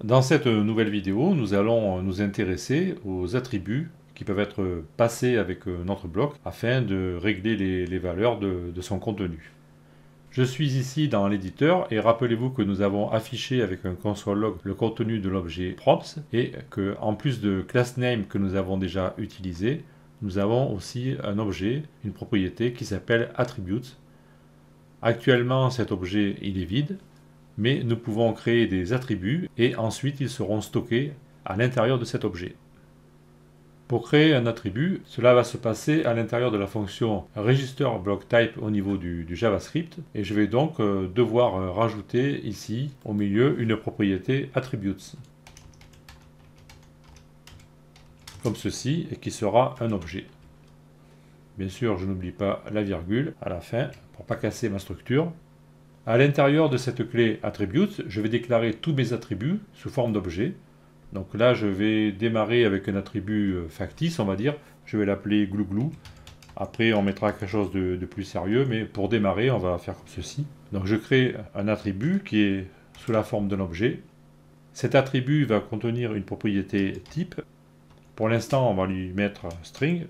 Dans cette nouvelle vidéo, nous allons nous intéresser aux attributs qui peuvent être passés avec notre bloc afin de régler les valeurs de son contenu. Je suis ici dans l'éditeur et rappelez-vous que nous avons affiché avec un console log le contenu de l'objet props et que en plus de class name que nous avons déjà utilisé, nous avons aussi un objet, une propriété qui s'appelle attributes. Actuellement cet objet il est vide, mais nous pouvons créer des attributs et ensuite ils seront stockés à l'intérieur de cet objet. Pour créer un attribut, cela va se passer à l'intérieur de la fonction register_block_type au niveau du JavaScript et je vais donc devoir rajouter ici au milieu une propriété attributes comme ceci et qui sera un objet. Bien sûr, je n'oublie pas la virgule à la fin pour ne pas casser ma structure. À l'intérieur de cette clé attributes, je vais déclarer tous mes attributs sous forme d'objet. Donc là, je vais démarrer avec un attribut factice, on va dire. Je vais l'appeler glouglou. Après, on mettra quelque chose de plus sérieux, mais pour démarrer, on va faire comme ceci. Donc je crée un attribut qui est sous la forme d'un objet. Cet attribut va contenir une propriété type. Pour l'instant, on va lui mettre string.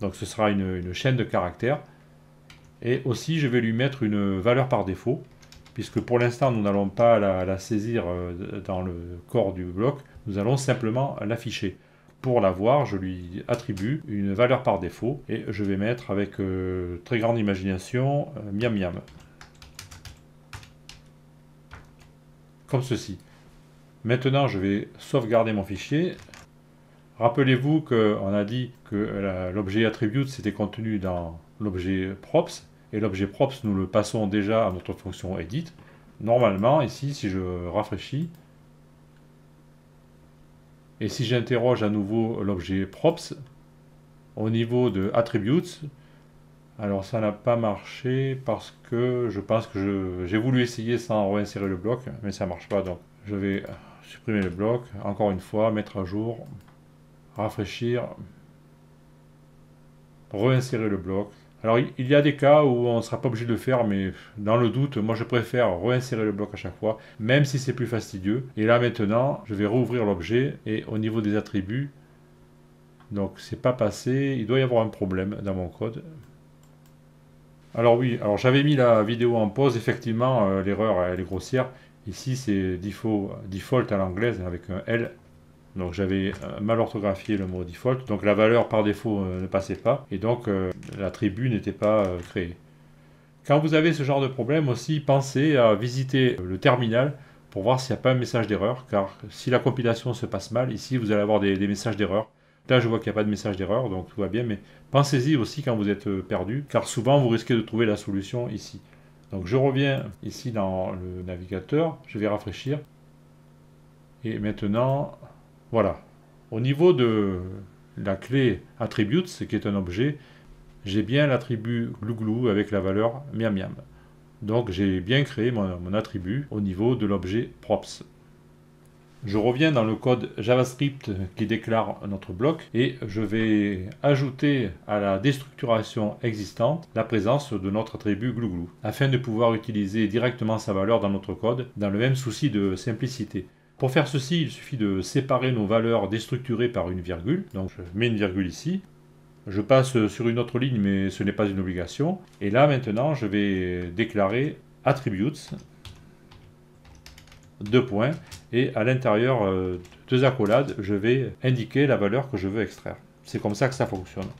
Donc ce sera une chaîne de caractères. Et aussi, je vais lui mettre une valeur par défaut, puisque pour l'instant, nous n'allons pas la saisir dans le corps du bloc, nous allons simplement l'afficher. Pour l'avoir, je lui attribue une valeur par défaut, et je vais mettre avec très grande imagination, miam miam. Comme ceci. Maintenant, je vais sauvegarder mon fichier. Rappelez-vous qu'on a dit que l'objet attribute c'était contenu dans l'objet props, et l'objet props nous le passons déjà à notre fonction edit. Normalement, ici, si je rafraîchis, et si j'interroge à nouveau l'objet props, au niveau de attributes, alors ça n'a pas marché parce que je pense que j'ai voulu essayer sans réinsérer le bloc, mais ça ne marche pas, donc je vais supprimer le bloc, encore une fois, mettre à jour, rafraîchir, réinsérer le bloc. Alors il y a des cas où on ne sera pas obligé de le faire, mais dans le doute, moi je préfère réinsérer le bloc à chaque fois, même si c'est plus fastidieux. Et là maintenant, je vais rouvrir l'objet et au niveau des attributs, donc c'est pas passé, il doit y avoir un problème dans mon code. Alors oui, alors j'avais mis la vidéo en pause, effectivement l'erreur elle est grossière. Ici c'est default à l'anglaise avec un L. Donc j'avais mal orthographié le mot default, donc la valeur par défaut ne passait pas, et donc l'attribut n'était pas créé. Quand vous avez ce genre de problème aussi, pensez à visiter le terminal pour voir s'il n'y a pas un message d'erreur, car si la compilation se passe mal, ici vous allez avoir des messages d'erreur. Là je vois qu'il n'y a pas de message d'erreur, donc tout va bien, mais pensez-y aussi quand vous êtes perdu, car souvent vous risquez de trouver la solution ici. Donc je reviens ici dans le navigateur, je vais rafraîchir, et maintenant... Voilà. Au niveau de la clé attributes, qui est un objet, j'ai bien l'attribut glouglou avec la valeur miam miam. Donc j'ai bien créé mon attribut au niveau de l'objet props. Je reviens dans le code JavaScript qui déclare notre bloc et je vais ajouter à la déstructuration existante la présence de notre attribut glouglou afin de pouvoir utiliser directement sa valeur dans notre code dans le même souci de simplicité. Pour faire ceci, il suffit de séparer nos valeurs déstructurées par une virgule. Donc je mets une virgule ici. Je passe sur une autre ligne, mais ce n'est pas une obligation. Et là maintenant, je vais déclarer attributes, deux points, et à l'intérieur deux accolades, je vais indiquer la valeur que je veux extraire. C'est comme ça que ça fonctionne.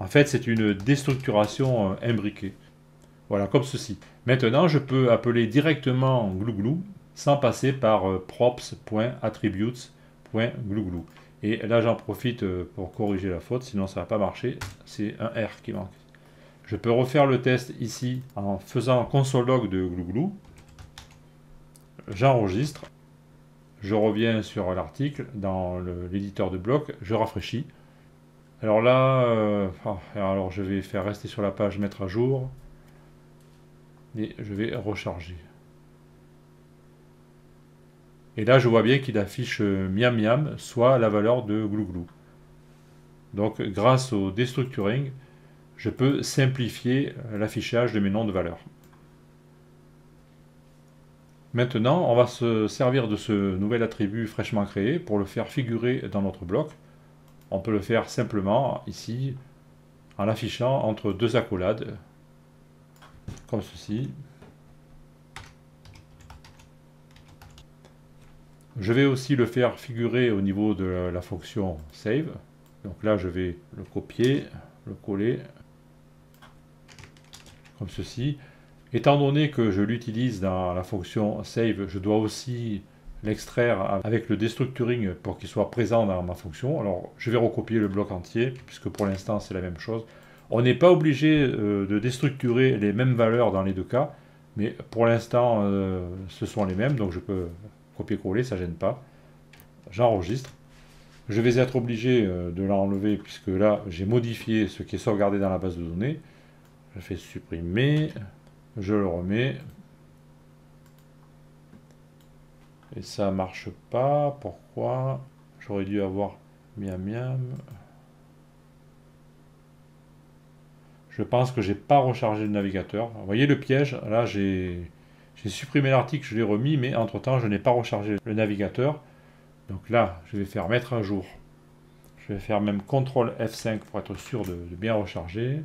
En fait, c'est une déstructuration imbriquée. Voilà, comme ceci. Maintenant, je peux appeler directement glouglou sans passer par props.attributes.glouglou. Et là, j'en profite pour corriger la faute, sinon ça ne va pas marcher. C'est un R qui manque. Je peux refaire le test ici en faisant console log de glouglou. J'enregistre. Je reviens sur l'article dans l'éditeur de bloc. Je rafraîchis. Alors là, alors je vais faire rester sur la page mettre à jour. Et je vais recharger. Et là, je vois bien qu'il affiche miam miam, soit la valeur de glouglou. Donc, grâce au destructuring, je peux simplifier l'affichage de mes noms de valeurs. Maintenant, on va se servir de ce nouvel attribut fraîchement créé pour le faire figurer dans notre bloc. On peut le faire simplement ici, en l'affichant entre deux accolades, comme ceci. Je vais aussi le faire figurer au niveau de la fonction save. Donc là, je vais le copier, le coller, comme ceci. Étant donné que je l'utilise dans la fonction save, je dois aussi l'extraire avec le destructuring pour qu'il soit présent dans ma fonction. Alors, je vais recopier le bloc entier, puisque pour l'instant, c'est la même chose. On n'est pas obligé de déstructurer les mêmes valeurs dans les deux cas, mais pour l'instant, ce sont les mêmes, donc je peux copier-coller, ça ne gêne pas. J'enregistre. Je vais être obligé de l'enlever, puisque là, j'ai modifié ce qui est sauvegardé dans la base de données. Je fais supprimer, je le remets. Et ça marche pas. Pourquoi? J'aurais dû avoir miam miam. Je pense que j'ai pas rechargé le navigateur. Vous voyez le piège? Là, j'ai supprimé l'article, je l'ai remis, mais entre-temps, je n'ai pas rechargé le navigateur. Donc là, je vais faire mettre à jour. Je vais faire même CTRL F5 pour être sûr de bien recharger.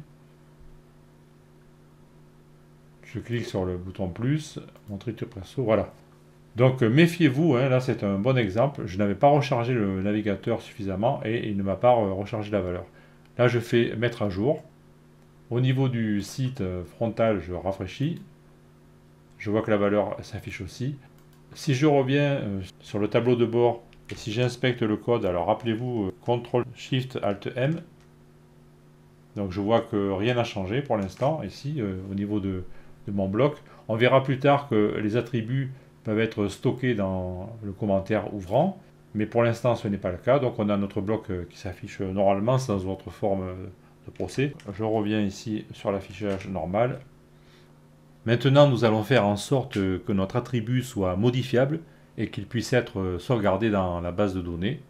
Je clique sur le bouton plus, montrer tout perso, voilà. Donc méfiez-vous, hein, là c'est un bon exemple. Je n'avais pas rechargé le navigateur suffisamment et il ne m'a pas rechargé la valeur. Là je fais mettre à jour. Au niveau du site frontal, je rafraîchis. Je vois que la valeur s'affiche aussi. Si je reviens sur le tableau de bord et si j'inspecte le code, alors rappelez-vous CTRL SHIFT ALT M. Donc je vois que rien n'a changé pour l'instant ici au niveau de mon bloc. On verra plus tard que les attributs peuvent être stockés dans le commentaire ouvrant, mais pour l'instant ce n'est pas le cas. Donc on a notre bloc qui s'affiche normalement sans autre forme de procès. Je reviens ici sur l'affichage normal. Maintenant nous allons faire en sorte que notre attribut soit modifiable et qu'il puisse être sauvegardé dans la base de données.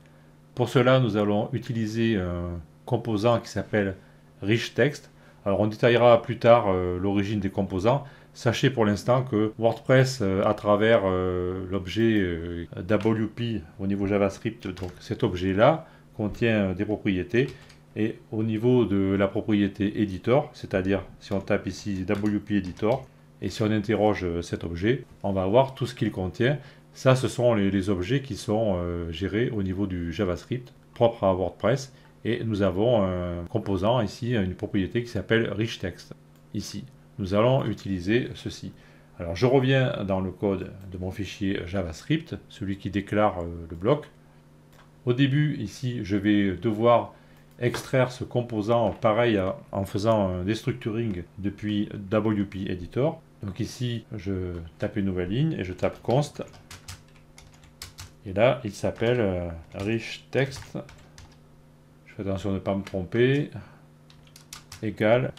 Pour cela nous allons utiliser un composant qui s'appelle richText. Alors on détaillera plus tard l'origine des composants. Sachez pour l'instant que WordPress, à travers l'objet WP au niveau JavaScript, donc cet objet-là contient des propriétés. Et au niveau de la propriété Editor, c'est-à-dire si on tape ici WP Editor, et si on interroge cet objet, on va voir tout ce qu'il contient. Ça, ce sont les objets qui sont gérés au niveau du JavaScript, propre à WordPress. Et nous avons un composant ici, une propriété qui s'appelle richText. Ici, nous allons utiliser ceci. Alors, je reviens dans le code de mon fichier JavaScript, celui qui déclare le bloc. Au début, ici, je vais devoir extraire ce composant pareil en faisant un destructuring depuis WP Editor. Donc ici, je tape une nouvelle ligne et je tape const. Et là, il s'appelle richText. Je fais attention de ne pas me tromper. Égale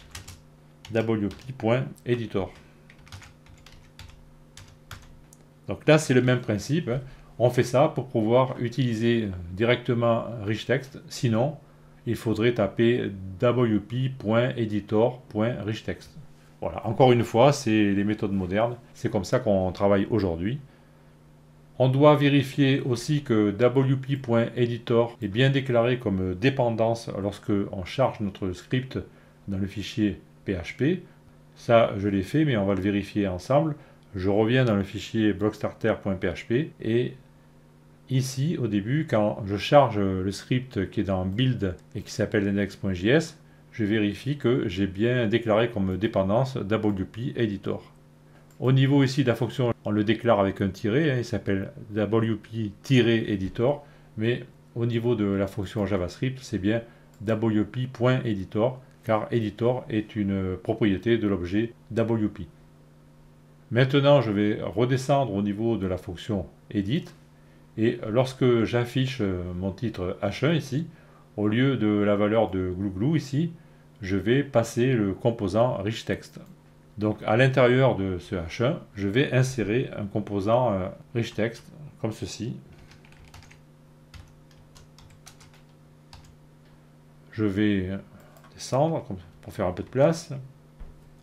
wp.editor. Donc là, c'est le même principe. On fait ça pour pouvoir utiliser directement richText. Sinon, il faudrait taper wp.editor.richText. Voilà, encore une fois, c'est les méthodes modernes. C'est comme ça qu'on travaille aujourd'hui. On doit vérifier aussi que wp.editor est bien déclaré comme dépendance lorsque on charge notre script dans le fichier PHP. Ça, je l'ai fait, mais on va le vérifier ensemble. Je reviens dans le fichier blockstarter.php et ici, au début, quand je charge le script qui est dans build et qui s'appelle index.js, je vérifie que j'ai bien déclaré comme dépendance wp editor. Au niveau ici de la fonction, on le déclare avec un tiret, hein, il s'appelle wp-editor, mais au niveau de la fonction JavaScript, c'est bien wp.editor, car editor est une propriété de l'objet wp. Maintenant, je vais redescendre au niveau de la fonction edit, et lorsque j'affiche mon titre H1 ici, au lieu de la valeur de glouglou ici, je vais passer le composant richText. Donc à l'intérieur de ce H1, je vais insérer un composant richText comme ceci. Je vais descendre pour faire un peu de place.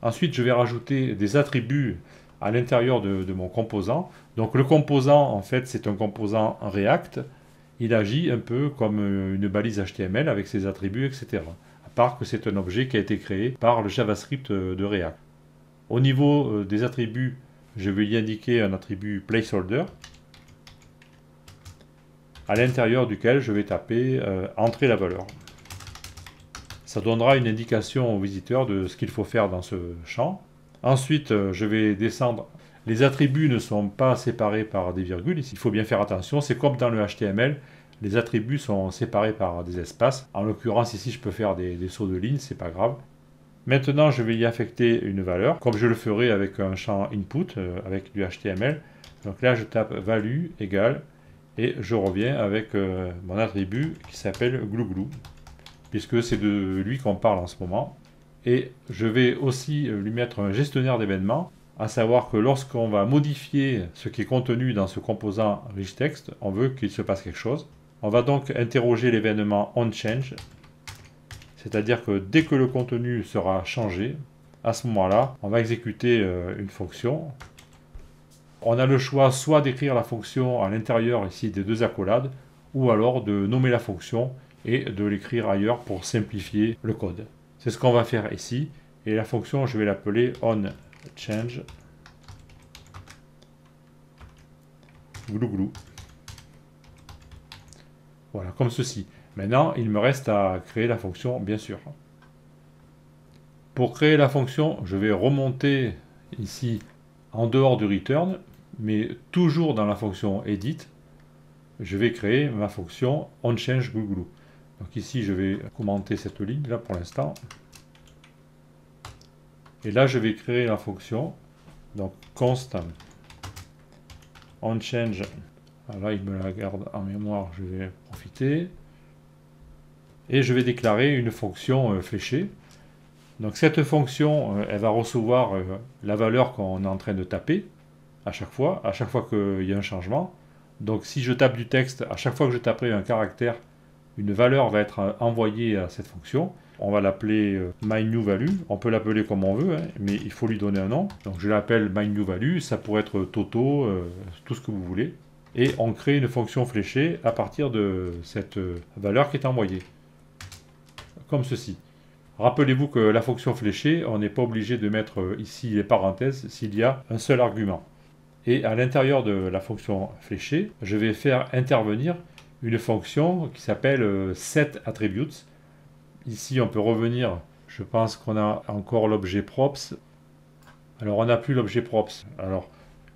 Ensuite, je vais rajouter des attributs à l'intérieur de mon composant. Donc le composant, en fait, c'est un composant React. Il agit un peu comme une balise HTML avec ses attributs, etc. À part que c'est un objet qui a été créé par le JavaScript de React. Au niveau des attributs, je vais y indiquer un attribut placeholder à l'intérieur duquel je vais taper entrer la valeur. Ça donnera une indication au visiteur de ce qu'il faut faire dans ce champ. Ensuite, je vais descendre. Les attributs ne sont pas séparés par des virgules. Il faut bien faire attention. C'est comme dans le HTML. Les attributs sont séparés par des espaces. En l'occurrence, ici, je peux faire des sauts de ligne. C'est pas grave. Maintenant, je vais y affecter une valeur, comme je le ferai avec un champ input, avec du HTML. Donc là, je tape value égale, et je reviens avec mon attribut qui s'appelle glouglou, puisque c'est de lui qu'on parle en ce moment. Et je vais aussi lui mettre un gestionnaire d'événements, à savoir que lorsqu'on va modifier ce qui est contenu dans ce composant richText, on veut qu'il se passe quelque chose. On va donc interroger l'événement onChange, c'est-à-dire que dès que le contenu sera changé, à ce moment-là, on va exécuter une fonction. On a le choix soit d'écrire la fonction à l'intérieur ici des deux accolades, ou alors de nommer la fonction et de l'écrire ailleurs pour simplifier le code. C'est ce qu'on va faire ici. Et la fonction, je vais l'appeler onChange glouglou. Voilà, comme ceci. Maintenant, il me reste à créer la fonction, bien sûr. Pour créer la fonction, je vais remonter ici en dehors du return, mais toujours dans la fonction edit, je vais créer ma fonction onChange glouglou. Donc ici, je vais commenter cette ligne là pour l'instant. Et là, je vais créer la fonction, donc const onChange. Là, il me la garde en mémoire, je vais profiter. Et je vais déclarer une fonction fléchée. Donc cette fonction, elle va recevoir la valeur qu'on est en train de taper à chaque fois qu'il y a un changement. Donc si je tape du texte, à chaque fois que je taperai un caractère, une valeur va être envoyée à cette fonction. On va l'appeler myNewValue. On peut l'appeler comme on veut, hein, mais il faut lui donner un nom. Donc je l'appelle myNewValue, ça pourrait être Toto, tout ce que vous voulez. Et on crée une fonction fléchée à partir de cette valeur qui est envoyée. Comme ceci. Rappelez-vous que la fonction fléchée, on n'est pas obligé de mettre ici les parenthèses s'il y a un seul argument. Et à l'intérieur de la fonction fléchée, je vais faire intervenir une fonction qui s'appelle setAttributes. Ici, on peut revenir, je pense qu'on a encore l'objet props. Alors, on n'a plus l'objet props. Alors,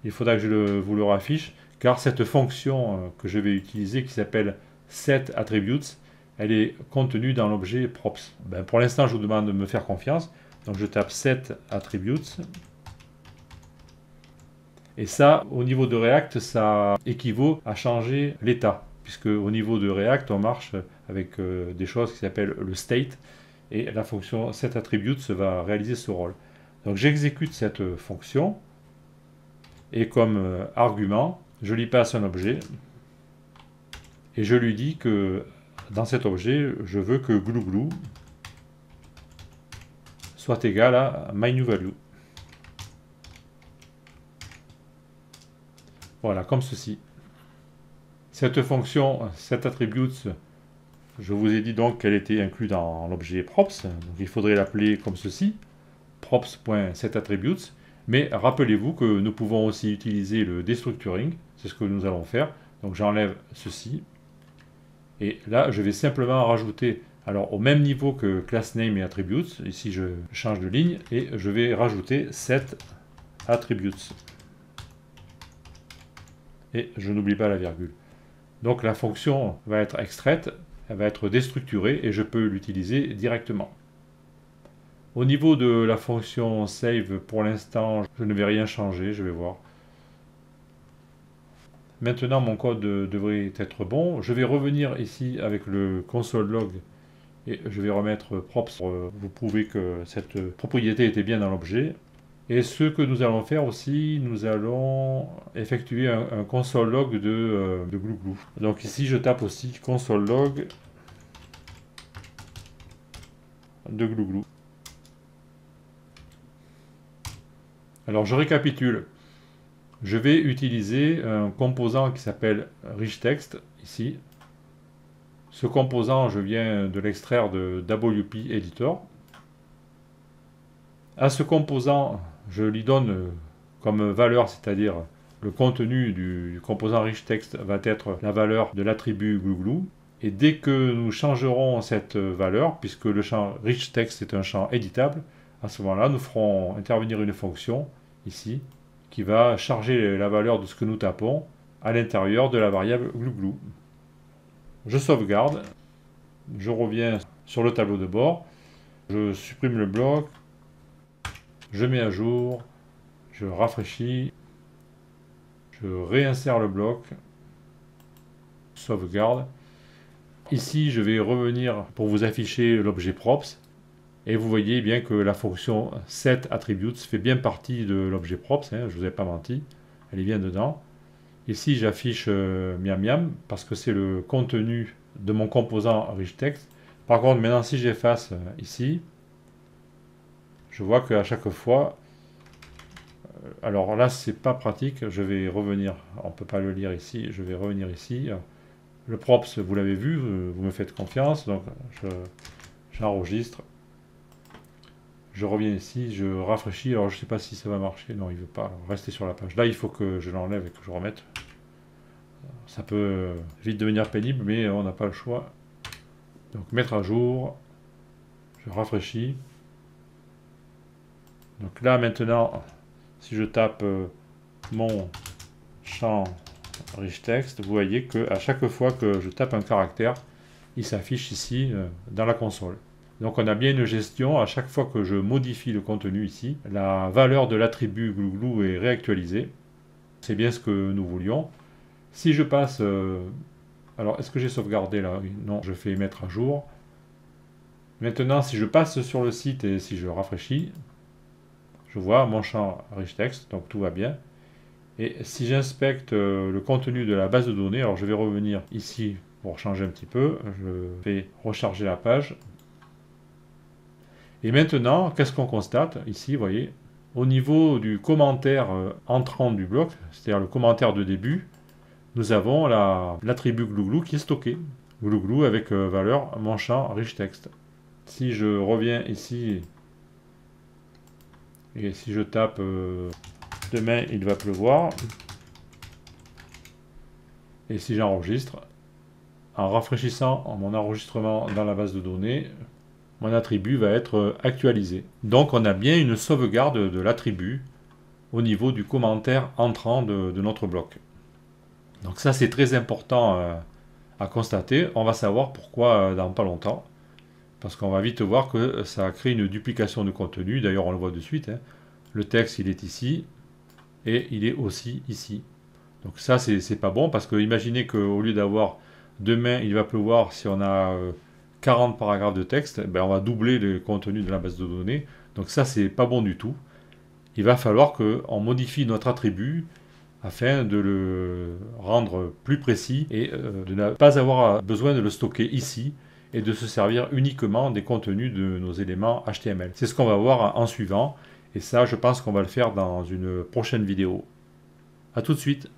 il faudra que je vous le raffiche, car cette fonction que je vais utiliser, qui s'appelle setAttributes, elle est contenue dans l'objet props. Ben, pour l'instant, je vous demande de me faire confiance. Donc, je tape setAttributes. Et ça, au niveau de React, ça équivaut à changer l'état. Puisque au niveau de React, on marche avec des choses qui s'appellent le state. Et la fonction setAttributes va réaliser ce rôle. Donc, j'exécute cette fonction. Et comme argument, je lui passe un objet. Et je lui dis que dans cet objet, je veux que glouglou soit égal à myNewValue. Voilà, comme ceci. Cette fonction, setAttributes, je vous ai dit donc qu'elle était inclue dans l'objet props. Donc il faudrait l'appeler comme ceci, props.setAttributes. Mais rappelez-vous que nous pouvons aussi utiliser le destructuring. C'est ce que nous allons faire. Donc j'enlève ceci. Et là, je vais simplement rajouter, alors au même niveau que className et attributes, ici je change de ligne, et je vais rajouter setAttributes. Et je n'oublie pas la virgule. Donc la fonction va être extraite, elle va être déstructurée, et je peux l'utiliser directement. Au niveau de la fonction save, pour l'instant, je ne vais rien changer, je vais voir. Maintenant, mon code devrait être bon. Je vais revenir ici avec le console log et je vais remettre props pour vous prouver que cette propriété était bien dans l'objet. Et ce que nous allons faire aussi, nous allons effectuer un console log de glouglou. Donc ici, je tape aussi console log de glouglou. Alors je récapitule. Je vais utiliser un composant qui s'appelle RichText ici. Ce composant, je viens de l'extraire de WP Editor. À ce composant, je lui donne comme valeur, c'est-à-dire le contenu du composant RichText va être la valeur de l'attribut glouglou. Et dès que nous changerons cette valeur, puisque le champ RichText est un champ éditable, à ce moment-là, nous ferons intervenir une fonction ici qui va charger la valeur de ce que nous tapons à l'intérieur de la variable glouglou. Je sauvegarde, je reviens sur le tableau de bord, je supprime le bloc, je mets à jour, je rafraîchis, je réinsère le bloc, sauvegarde. Ici, je vais revenir pour vous afficher l'objet props. Et vous voyez bien que la fonction setAttributes fait bien partie de l'objet props, hein, je ne vous ai pas menti, elle est bien dedans. Ici, j'affiche miam miam parce que c'est le contenu de mon composant RichText. Par contre, maintenant, si j'efface ici, je vois qu'à chaque fois, alors là, c'est pas pratique, je vais revenir, on ne peut pas le lire ici, je vais revenir ici. Le props, vous l'avez vu, vous me faites confiance, donc j'enregistre. Je reviens ici, je rafraîchis, alors je ne sais pas si ça va marcher, non il ne veut pas, alors restez sur la page. Là il faut que je l'enlève et que je remette. Ça peut vite devenir pénible, mais on n'a pas le choix. Donc mettre à jour, je rafraîchis. Donc là maintenant, si je tape mon champ RichText, vous voyez qu'à chaque fois que je tape un caractère, il s'affiche ici dans la console. Donc on a bien une gestion, à chaque fois que je modifie le contenu ici, la valeur de l'attribut glouglou est réactualisée. C'est bien ce que nous voulions. Si je passe... alors est-ce que j'ai sauvegardé là? Oui, non, je fais mettre à jour. Maintenant, si je passe sur le site et si je rafraîchis, je vois mon champ RichText, donc tout va bien. Et si j'inspecte le contenu de la base de données, alors je vais revenir ici pour changer un petit peu. Je vais recharger la page. Et maintenant, qu'est-ce qu'on constate? Ici, vous voyez, au niveau du commentaire entrant du bloc, c'est-à-dire le commentaire de début, nous avons l'attribut glouglou qui est stocké. Glouglou avec valeur mon champ RichText. Si je reviens ici, et si je tape demain il va pleuvoir, et si j'enregistre, en rafraîchissant mon enregistrement dans la base de données, mon attribut va être actualisé. Donc on a bien une sauvegarde de l'attribut au niveau du commentaire entrant de notre bloc. Donc ça c'est très important à constater. On va savoir pourquoi dans pas longtemps. Parce qu'on va vite voir que ça crée une duplication de contenu. D'ailleurs on le voit de suite. Hein. Le texte il est ici et il est aussi ici. Donc ça c'est pas bon parce que imaginez qu'au lieu d'avoir demain il va pleuvoir, si on a 40 paragraphes de texte, ben on va doubler le contenu de la base de données. Donc ça, c'est pas bon du tout. Il va falloir qu'on modifie notre attribut afin de le rendre plus précis et de ne pas avoir besoin de le stocker ici et de se servir uniquement des contenus de nos éléments HTML. C'est ce qu'on va voir en suivant et ça, je pense qu'on va le faire dans une prochaine vidéo. A tout de suite.